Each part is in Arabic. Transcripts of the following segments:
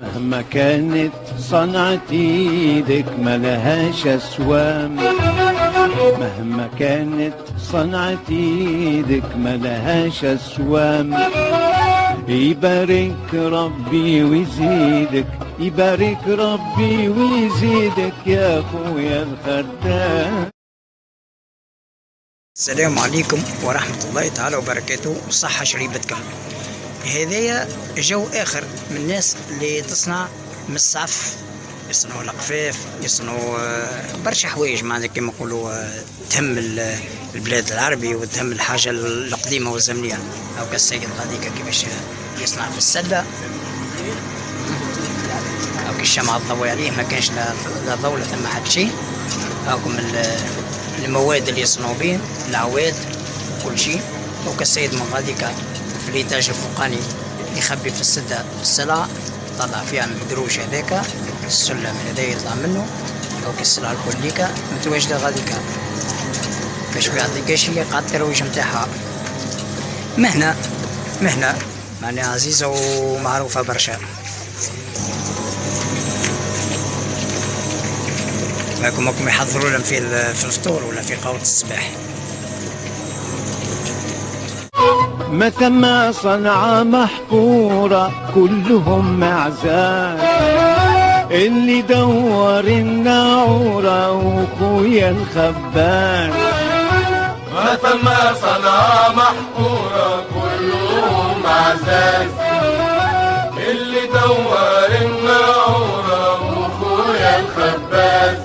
مهما كانت صنعة ايدك ملهاش اسوام، مهما كانت صنعة ايدك ملهاش اسوام. يبارك ربي ويزيدك، يبارك ربي ويزيدك يا اخويا الخدام. السلام عليكم ورحمة الله تعالى وبركاته. صحة شريبتكم. هذايا جو آخر من الناس اللي تصنع من الصعف، يصنعوا القفاف، يصنعوا برشا حوايج معناتها كما نقولوا تهم البلاد العربي وتهم الحاجة القديمة والزمنية. أو كالسيد هذيك كيفاش يصنع في السلة، أو كالشمعة الضوء عليه ما كانش لا ضوء لا ثم حد شيء. هاكم المواد اللي يصنعوا بين العواد وكل شيء. وكالسيد من غاديك في الإيتاج الفوقاني يخبي في السدة السلعة، طلع فيها من الدروج هذاك السلة من هذا يطلع منه. أو كالسلعة الكليكا متواجدة غاديك باش بيعطيك شيء قاعد الترويج متاعها. مهنة معناها عزيزة ومعروفة برشا. راكم يحضروا لهم في الفطور ولا في قهوة الصباح. ما ثم صنعة محقورة كلهم معزان، اللي دور الناعورة وخويا الخبان. ما ثم صنعة محقورة كلهم معزان، اللي دور الناعورة وخويا الخبان.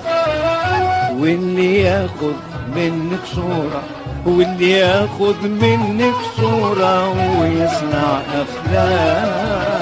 واللي ياخد منك صورة، واللي ياخد منك صورة ويصنع أفلام.